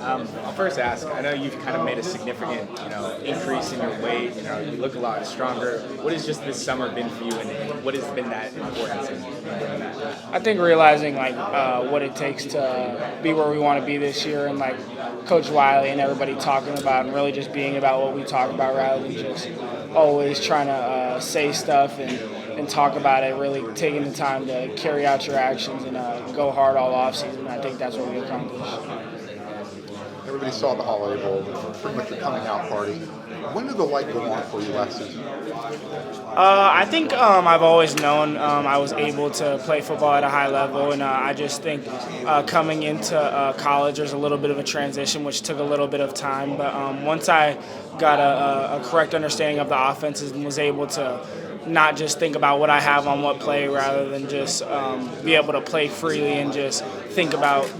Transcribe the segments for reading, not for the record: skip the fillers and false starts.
I'll first ask, I know you've kind of made a significant, increase in your weight. You look a lot stronger. What has just this summer been for you, and what has been that importance in doing that? I think realizing what it takes to be where we want to be this year, and Coach Wiley and everybody talking about, and really just being about what we talk about rather than just always trying to say stuff and talk about it. Really taking the time to carry out your actions and go hard all off season. I think that's what we accomplished. Everybody saw the Holiday Bowl, pretty much your coming out party. When did the light go on for you last season? I think I've always known I was able to play football at a high level, and I just think coming into college there's a little bit of a transition, which took a little bit of time. But once I got a correct understanding of the offenses and was able to not just think about what I have on what play rather than just be able to play freely and just think about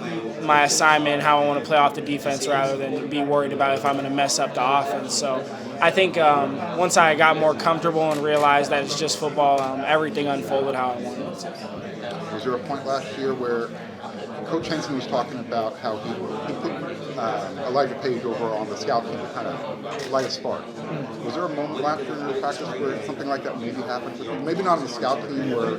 my assignment, how I want to play off the defense rather than be worried about if I'm going to mess up the offense. So I think once I got more comfortable and realized that it's just football, everything unfolded how I wanted it to. Was there a point last year where Coach Henson was talking about how he put Elijah Page over on the scout team to kind of light a spark? Was there a moment last year in your practice where something like that maybe happened with you? Maybe not on the scout team where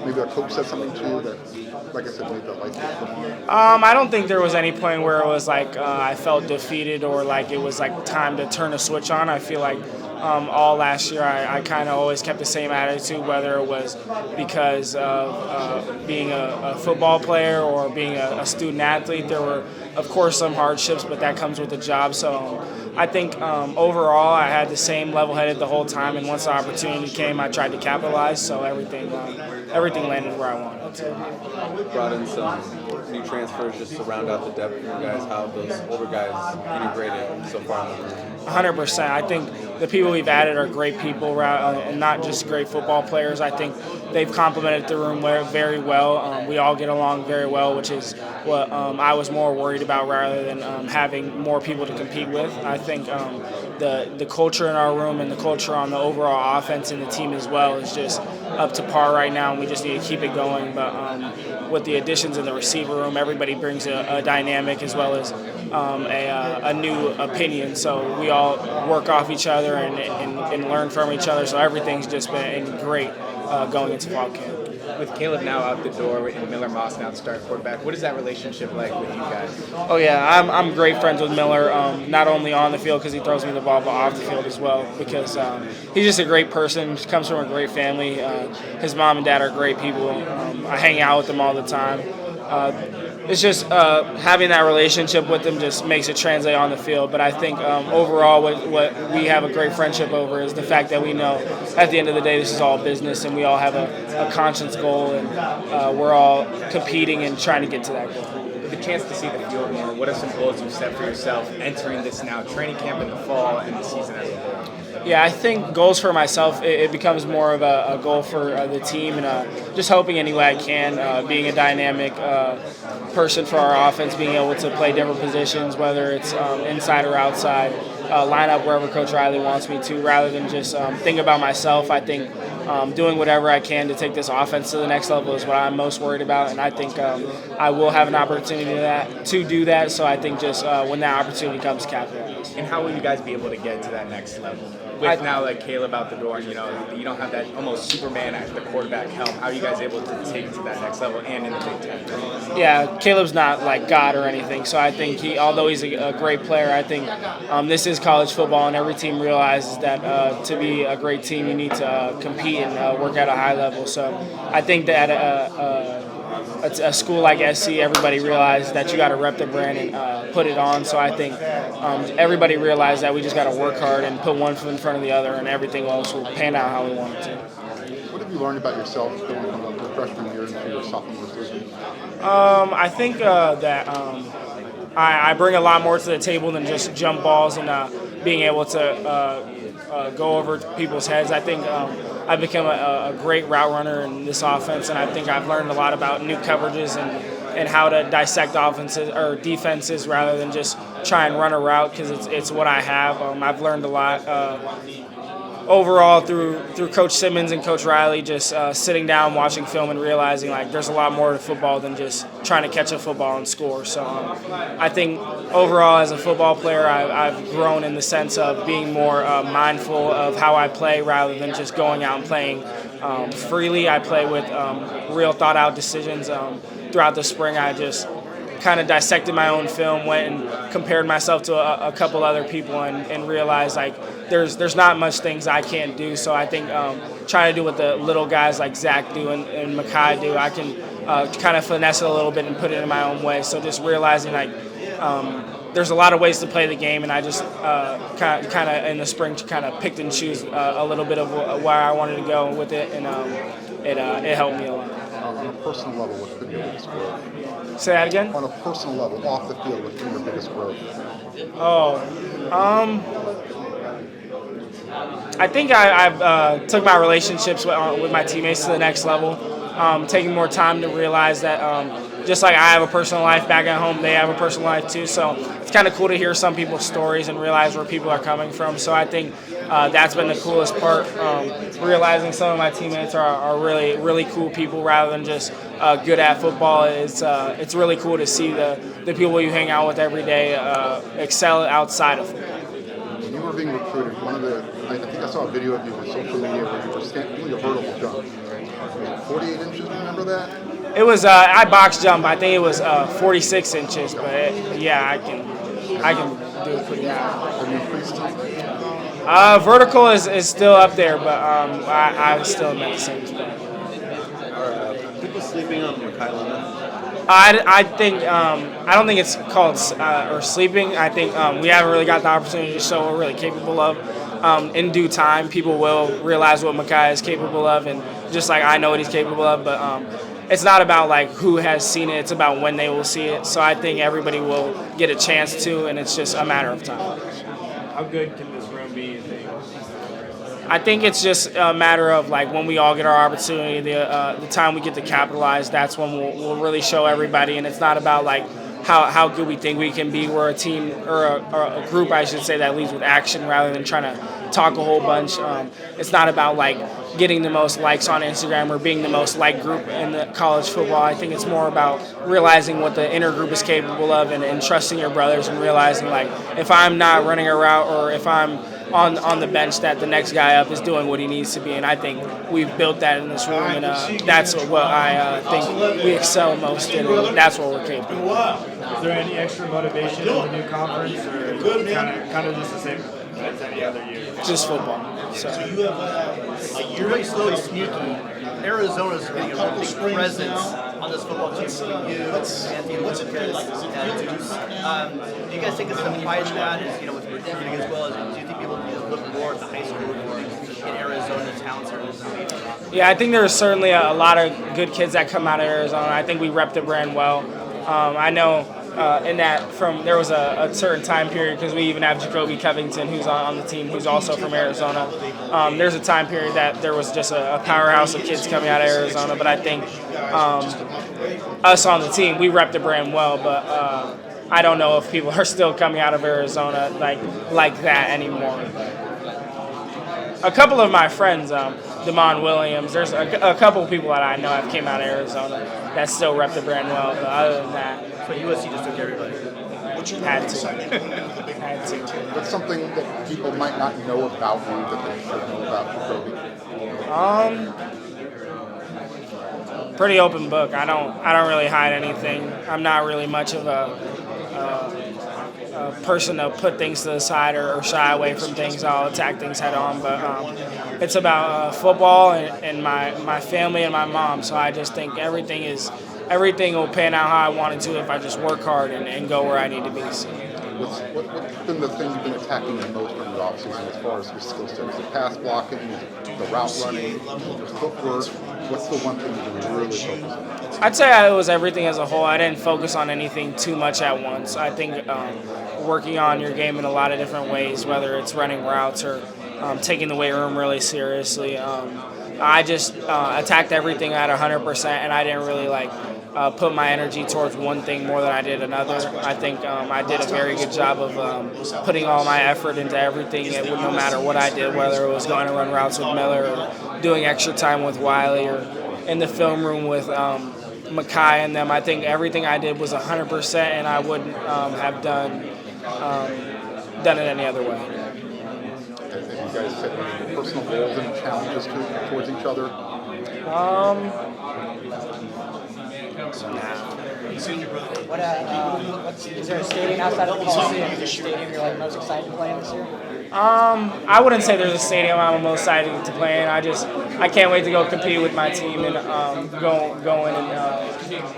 maybe a coach said something to you that, like I said, made that light switch go on? I don't think there was any point where it was I felt defeated or it was time to turn a switch on. I feel like all last year I kind of always kept the same attitude, whether it was because of being a football player or being a student athlete. There were, of course, some hardships, but that comes with the job. So I think overall I had the same level-headed the whole time, and once the opportunity came, I tried to capitalize. So everything landed where I wanted it to. Brought in some new transfers just to round out the depth for you guys. How have those older guys integrated so far? 100%. I think the people we've added are great people and not just great football players. I think they've complemented the room very well. We all get along very well, which is what I was more worried about rather than having more people to compete with. I think the culture in our room and the culture on the overall offense and the team as well is just up to par right now, and we just need to keep it going. But with the additions in the receiver room, everybody brings a dynamic as well as a new opinion. So we all work off each other and learn from each other. So everything's just been great going into fall camp. With Caleb now out the door and Miller Moss now to start quarterback, what is that relationship like with you guys? Oh yeah, I'm great friends with Miller, not only on the field because he throws me the ball, but off the field as well because he's just a great person. He comes from a great family. His mom and dad are great people. I hang out with them all the time. It's just having that relationship with them just makes it translate on the field. But I think overall what we have a great friendship over is the fact that we know at the end of the day this is all business and we all have a conscious goal and we're all competing and trying to get to that goal. With the chance to see the field more, what are some goals you've set for yourself entering this now training camp in the fall and the season as a whole? Yeah, I think goals for myself, it becomes more of a goal for the team and just hoping any way I can, being a dynamic person for our offense, being able to play different positions, whether it's inside or outside, line up wherever Coach Riley wants me to, rather than just think about myself. I think doing whatever I can to take this offense to the next level is what I'm most worried about, and I think I will have an opportunity to do that, so I think just when that opportunity comes, capitalize. And how will you guys be able to get to that next level? With now Caleb out the door, and you don't have that almost Superman at the quarterback helm. How are you guys able to take to that next level and in the Big Ten? Yeah, Caleb's not like God or anything, so I think although he's a great player, I think this is college football, and every team realizes that to be a great team, you need to compete and work at a high level. So I think that a school like SC, everybody realized that you got to rep the brand and put it on. So I think everybody realized that we just got to work hard and put one foot in front of the other, and everything else will pan out how we want it to. What have you learned about yourself going from your freshman year into your sophomore season? I think that I bring a lot more to the table than just jump balls and being able to go over people's heads. I think I've become a great route runner in this offense, and I think I've learned a lot about new coverages and how to dissect offenses or defenses rather than just try and run a route because it's what I have. I've learned a lot overall through Coach Simmons and Coach Riley, just sitting down, watching film, and realizing like there's a lot more to football than just trying to catch a football and score. So I think overall as a football player, I've grown in the sense of being more mindful of how I play rather than just going out and playing freely. I play with real thought out decisions. Throughout the spring, I just kind of dissected my own film, went and compared myself to a couple other people, and realized like there's not much things I can't do. So I think trying to do what the little guys like Zach do and Makai do, I can kind of finesse it a little bit and put it in my own way. So just realizing like there's a lot of ways to play the game, and I just kind of in the spring kind of picked and choose a little bit of where I wanted to go with it, and it helped me a lot. On a personal level, what's been your biggest growth? Say that again? On a personal level, off the field, what's been your biggest growth? I think I've took my relationships with my teammates to the next level, taking more time to realize that just like I have a personal life back at home, they have a personal life too. So it's kind of cool to hear some people's stories and realize where people are coming from. So I think that's been the coolest part, realizing some of my teammates are really, really cool people rather than just good at football. It's really cool to see the people you hang out with every day excel outside of football. When you were being recruited, I think I saw a video of you on social media where you were doing a vertical jump. 48 inches, remember that? It was I box jump. I think it was 46 inches, but yeah, I can do it pretty high. Have you increased time? Vertical is still up there, but I still am at the same spot. Are people sleeping on Makai Lemon? I think I don't think it's called or sleeping. I think we haven't really got the opportunity to show what we're really capable of. In due time, people will realize what Makai is capable of, and just like I know what he's capable of. But it's not about like who has seen it; it's about when they will see it. So I think everybody will get a chance to, and it's just a matter of time. How good can this room be, you think? I think it's just a matter of like when we all get our opportunity, the time we get to capitalize. That's when we'll really show everybody, and it's not about like how good we think we can be. We're a team or a group, I should say, that leads with action rather than trying to talk a whole bunch. It's not about like getting the most likes on Instagram or being the most liked group in the college football. I think it's more about realizing what the inner group is capable of and trusting your brothers and realizing like if I'm not running a route or if I'm on the bench that the next guy up is doing what he needs to be, and I think we've built that in this room, and that's what I think we excel most in, and that's what we're capable of. Is there any extra motivation in the new conference, or kind of just the same as any other year? Just football. So You have you're really slow and sneaky. Arizona's getting a really big presence on this football team for you, Anthony Lucas, and Deuce. Do you guys think there's some pride in that? With recruiting as well as do you think people need to look more at the high school recruiting in Arizona towns? yeah, I think there's certainly a lot of good kids that come out of Arizona. I think we rep the brand well. I know in that there was a certain time period because we even have Jacoby Covington who's on the team who's also from Arizona. There's a time period that there was just a powerhouse of kids coming out of Arizona, but I think us on the team, we rep the brand well, but I don't know if people are still coming out of Arizona like that anymore. A couple of my friends, Damon Williams, there's a couple of people that I know have came out of Arizona that still rep the brand well, but other than that, So USC just took everybody. had to. What's something that people might not know about you that they should know about Ja'Kobi? Pretty open book. I don't really hide anything. I'm not really much of a person to put things to the side or shy away from things. I'll attack things head on, but it's about football and my family and my mom. So I just think everything will pan out how I want it to if I just work hard and go where I need to be. So. What's been the thing you've been attacking the most in your offseason as far as your skill set? Is it pass blocking, the route running, your footwork? What's the one thing that you really focus on? I'd say it was everything as a whole. I didn't focus on anything too much at once. I think working on your game in a lot of different ways, whether it's running routes or taking the weight room really seriously. I just attacked everything at 100%, and I didn't really put my energy towards one thing more than I did another. I think I did a very good job of putting all my effort into everything, no matter what I did, whether it was going to run routes with Miller or doing extra time with Wiley or in the film room with Makai and them. I think everything I did was 100%, and I wouldn't have done it any other way. Have you guys set any personal goals and challenges towards each other? Is there a stadium outside of the Coliseum? Is there a stadium you're like most excited to play in this year? I wouldn't say there's a stadium I'm most excited to play in. I can't wait to go compete with my team and go in and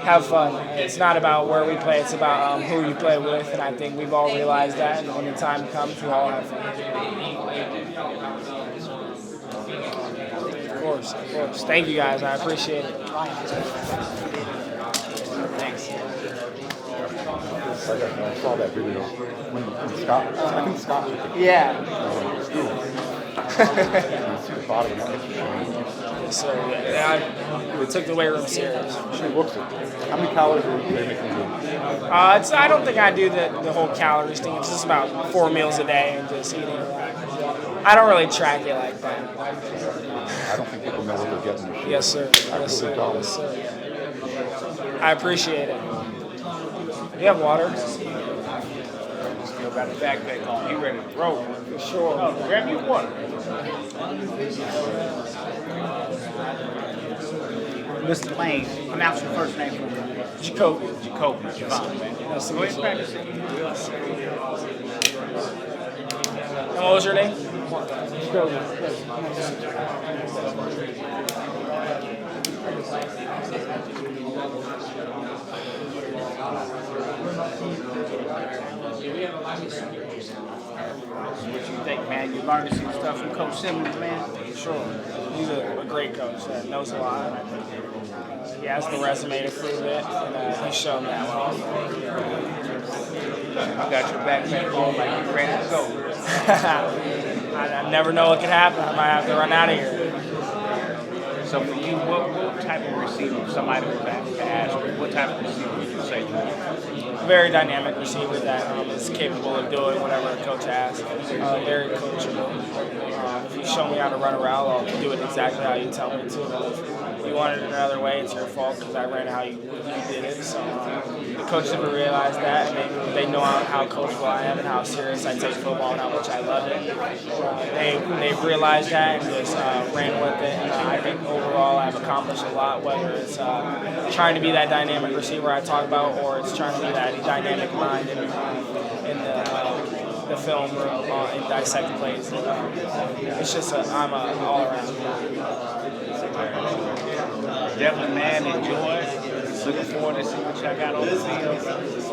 have fun. It's not about where we play; it's about who you play with, and I think we've all realized that. And when the time comes, we'll all have fun. Of course. Thank you guys. I appreciate it. Thanks. I saw that video when Scott. I think Scott. Yeah. Yes, sir. We took the weight room serious. She looks it. How many calories are they making you do? I don't think I do the whole calories thing. It's just about 4 meals a day and just eating a lot. I don't really track it like that. I don't think people know what they're getting. This year. Yes, sir. Yes, sir. Yes, sir. I appreciate it. You have water? Still got the backpack on. You ready to roll? For sure. Oh, grab your water. Mr. Lane, pronounce your first name for me. Ja'Kobi. Ja'Kobi. Javon, man. Nice to Go meet ahead you. and practice it. And what was your name? What you think, man? You learned some stuff from Coach Simmons, man? Sure. He's a great coach that knows a lot. And I think he has the resume to prove it, and he's shown that well. I got your backpack on like you're ready to go. I never know what could happen. I might have to run out of here. So for you, what type of receiver, if somebody was to ask you, what type of receiver would you say you are? Very dynamic receiver that is capable of doing whatever a coach asks. Very coachable. If you show me how to run a route, I'll do it exactly how you tell me to. If you want it another way, it's your fault because I ran how you did it. So the coaches have realized that, and they know how coachable I am and how serious I take football and how much I love it. They've realized that and just ran with it. And I think overall I've accomplished a lot, whether it's trying to be that dynamic receiver I talk about or it's trying to be that dynamic mind in the film room and dissect plays. It's just I'm an all-around guy. Definitely, man, enjoy. Looking forward to see what y'all got on the field.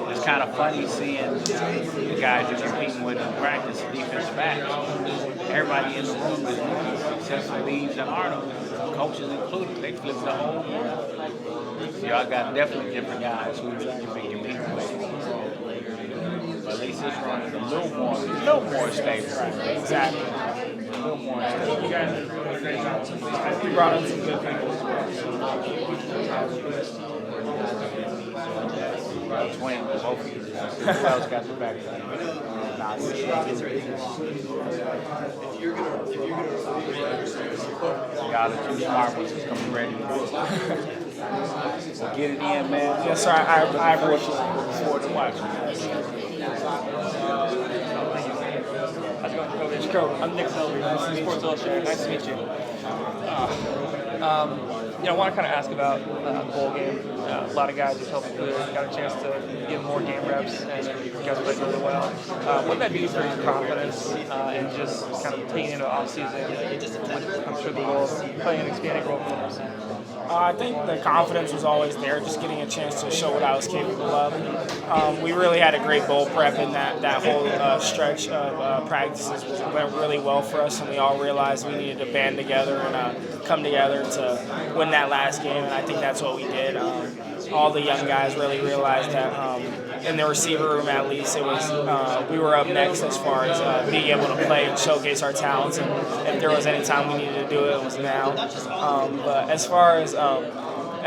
It's kind of funny seeing the guys you're competing with in practice, defensive backs. Everybody in the room is new, except for Leaves and Arnold. Coaches included, they flipped the whole room. So y'all got definitely different guys who you've been competing with. But at least this run is a little more stable. Right, exactly. A little more stable. You guys did a great job. You brought in some good people as well. Twin, both of you. Who else got the back? Y'all the two smart ones is coming ready. So get it in, man. Yes, sir. I appreciate it. Looking forward to watching. Coach Coe, I'm Nick Selby, Sports Illustrated. Nice to meet you. I want to kind of ask about the bowl game. A lot of guys just helped got a chance to get more game reps, and you guys played really well. What did that do for your confidence and just kind of taking into offseason? I'm sure the role playing an expanding role for them. I think the confidence was always there, just getting a chance to show what I was capable of. We really had a great bowl prep, and that whole stretch of practices went really well for us, and we all realized we needed to band together and come together to win that last game, and I think that's what we did. All the young guys really realized that in the receiver room, at least, it was we were up next as far as being able to play and showcase our talents, and if there was any time we needed to do it, it was now. But as far as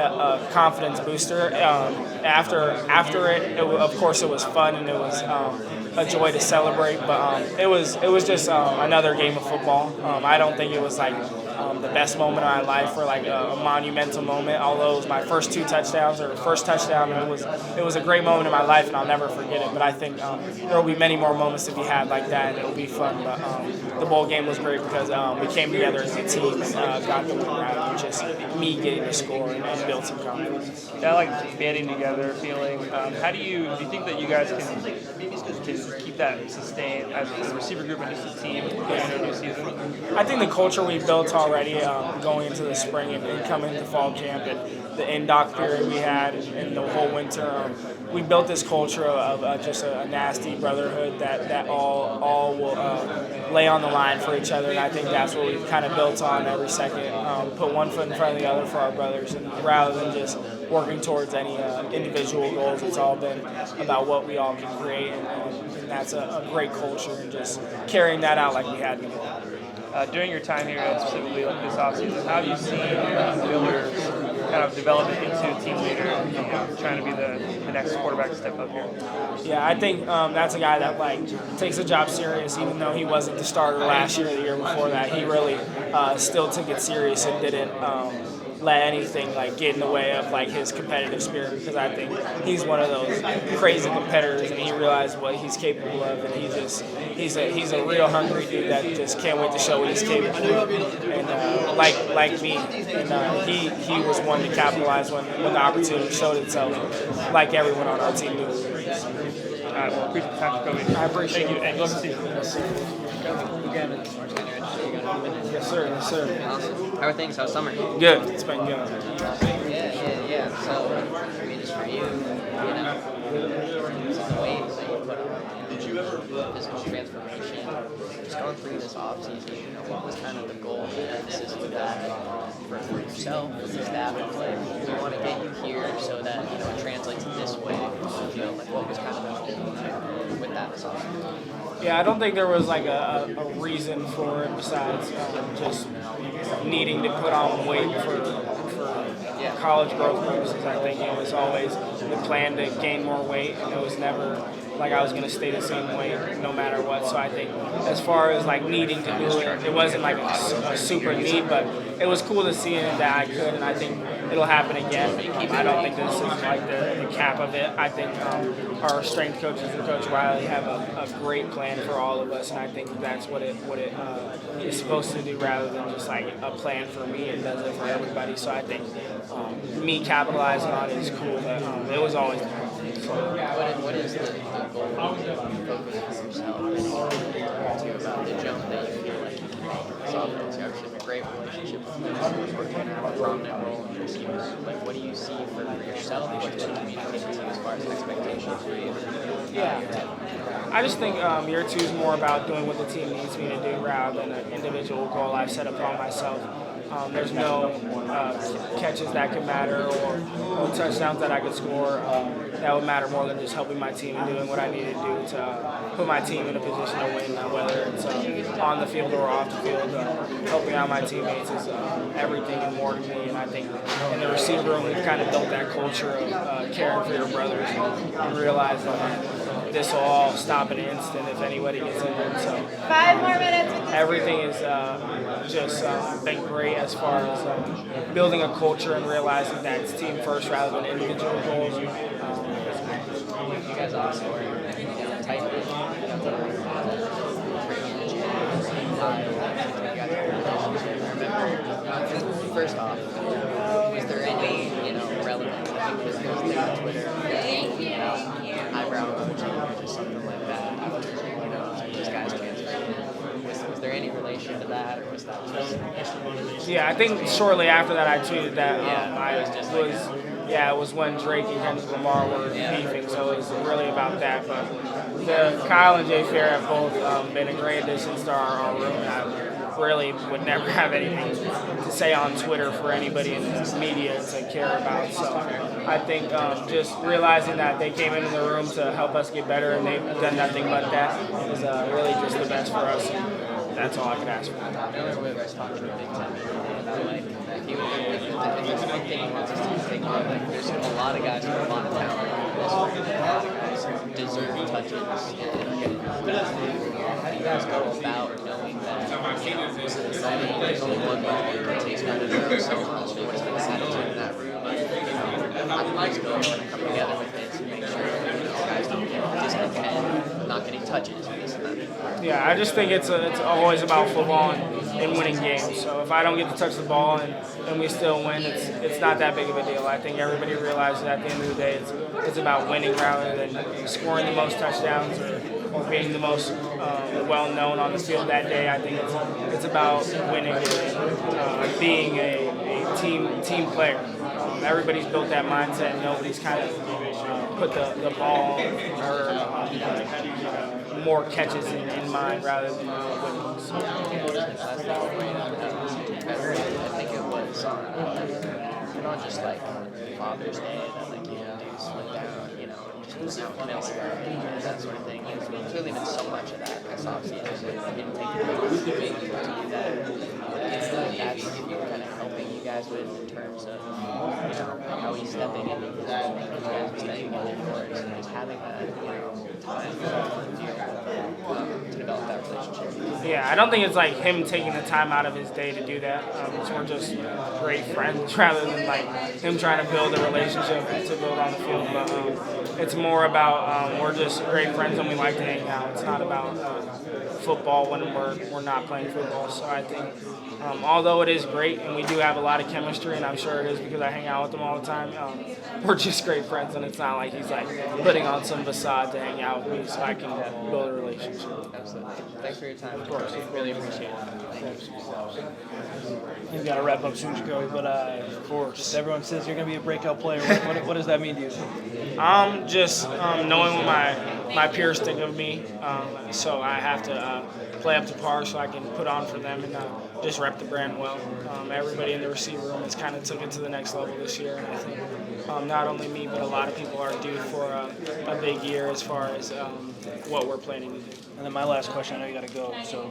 a confidence booster. After it, of course, it was fun and it was a joy to celebrate. But it was just another game of football. I don't think it was like the best moment of my life or like a monumental moment. Although it was my first 2 touchdowns or first touchdown, and it was a great moment in my life, and I'll never forget it. But I think there will be many more moments to be had like that, and it'll be fun. But the bowl game was great because we came together as a team and got the win out of just me getting the score and build some confidence. Yeah, I like banding together feeling. How do you think that you guys can keep that sustained as a receiver group and just a team going into a new season? I think the culture we built already going into the spring and coming into fall camp and the in-doc period we had and the whole winter, we built this culture of just a nasty brotherhood that all will lay on the line for each other, and I think that's what we've kind of built on every second. Put one foot in front of the other for our brothers, and rather than just working towards any individual goals, it's all been about what we all can create, and that's a great culture, and just carrying that out like we had before. During your time here, and specifically like this offseason, how have you seen Miller kind of develop into a team leader and trying to be the next quarterback to step up here? Yeah, I think that's a guy that takes the job serious, even though he wasn't the starter last year or the year before that. He really still took it serious and didn't let anything get in the way of his competitive spirit, because I think he's one of those crazy competitors, and he realized what he's capable of, and he's a real hungry dude that just can't wait to show what he's capable of. And like me, and he was one to capitalize when the opportunity showed itself, like everyone on our team. All right, well, appreciate the time, Ja'Kobi. I appreciate Thank you, and love to see you. Yes, sir. Yes, sir. Awesome. How are things? How's summer? Good. It's been good. Yeah. So, I mean, just for you, some weight that you put on, physical transformation, just going through this offseason, what was kind of the goal and emphasis with that for yourself, for the staff? We want to get you here so that, it translates this way. What was kind of the goal with that this offseason? Yeah, I don't think there was a reason for it besides just needing to put on weight for college growth purposes. I think it was always the plan to gain more weight, and it was never like I was going to stay the same weight no matter what. So I think as far as needing to do it, it wasn't a super need, but it was cool to see it that I could, and I think it'll happen again. I don't think this is the cap of it. I think our strength coaches and Coach Riley have a great plan for all of us, and I think that's what it is supposed to do, rather than just a plan for me. It does it for everybody. So I think me capitalizing on it is cool, but it was always there. What is the goal focus for yourself? And about the jump that you feel like you can make in this offense. You obviously have a great relationship with them. You're going to have a prominent role in your team. What do you see for yourself? What's been communicated to you as far as expectations for you? Yeah. I just think year 2 is more about doing what the team needs me to do rather than an individual goal I've set upon myself. There's no catches that could matter or touchdowns that I could score that would matter more than just helping my team and doing what I need to do to put my team in a position to win, whether it's on the field or off the field. Helping out my teammates is everything and more to me, and I think in the receiver room we've kind of built that culture of caring for your brothers and realize that this will all stop in an instant if anybody gets injured. So 5 more minutes. Everything is just been great as far as building a culture and realizing that it's team first rather than individual goals. You guys also are tightly. First off, was there any relevant things on Twitter about eyebrow coaching or just something like that? These guys can't. Was there any relation to that, or was that just? Yeah, I think shortly after that I tweeted that it was when Drake and Kendrick Lamar were beefing, so it was really about that. But Kyle and Jay Fair have both been a great addition to our room, and I really would never have anything to say on Twitter for anybody in the media to care about. So I think just realizing that they came into the room to help us get better, and they've done nothing but that, is really just the best for us. And that's all I could ask for. I know we were talking to Big Ten about if you one thing he wants us to take away, like there's a lot of guys with a lot of talent in this room, and a lot of guys deserve touches and are getting how do you guys go about knowing that there's only one ball and it takes one to know so much? What's been the attitude in that room? How do you guys go and come together with it to make sure guys don't get discontent, not getting touches and this and that? Yeah, I just think it's always about football and winning games. So if I don't get to touch the ball and we still win, it's not that big of a deal. I think everybody realizes at the end of the day it's about winning rather than scoring the most touchdowns or being the most well-known on the field that day. I think it's about winning and being a team player. Everybody's built that mindset, and nobody's kind of put the ball or more catches in mind rather than winning. So. I think it was on just like Father's Day that like dudes went down, and just went out Miller and that sort of thing. There's clearly been so much of that this offseason. I didn't take it too big to do that. That's kind of helping you guys with in terms of how he's stepping into the position that you guys are staying in for it, and just having that time to develop that relationship. Yeah, I don't think it's like him taking the time out of his day to do that. We're just great friends rather than like him trying to build a relationship to build on the field. But it's more about we're just great friends and we like to hang out. It's not about football when we're not playing football. So I think although it is great and we do have a lot of chemistry, and I'm sure it is because I hang out with him all the time, we're just great friends, and it's not like he's like putting on some facade to hang out with me so I can build a relationship. Absolutely. Thanks for your time. Of course. Really appreciate it. You've got to wrap up soon, Ja'Kobi, but of course, everyone says you're going to be a breakout player. What does that mean to you? Just knowing what my peers think of me, so I have to play up to par so I can put on for them and just rep the brand well. Everybody in the receiver room has kind of took it to the next level this year, and I think not only me but a lot of people are due for a big year as far as what we're planning to do. And then my last question, I know you got to go, so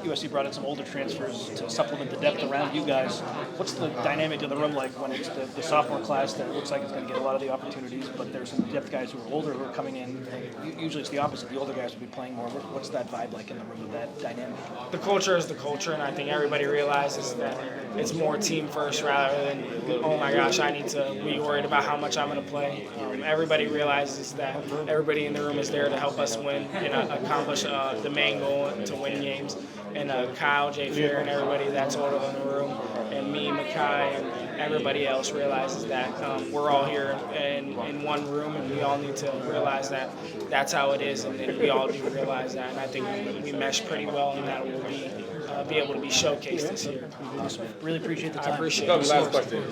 USC brought in some older transfers to supplement the depth around you guys. What's the dynamic of the room like when it's the sophomore class that looks like it's going to get a lot of the opportunities, but there's some depth guys who are older who are coming in, and usually it's the opposite. The older guys will be playing more. What's that vibe like in the room with that dynamic? The culture is the culture, and I think everybody realizes that it's more team first rather than, oh my gosh, I need to be worried about how much I'm going to play. Everybody realizes that everybody in the room is there to help us win and accomplish the main goal to win games. And Kyle, Jay Fair, and everybody that's older in the room, and me, Makai, and everybody else realizes that we're all here in one room, and we all need to realize that that's how it is, and we all do realize that. And I think we mesh pretty well, and that will be able to be showcased this year. Awesome. Really appreciate the time. I appreciate No, it. last question.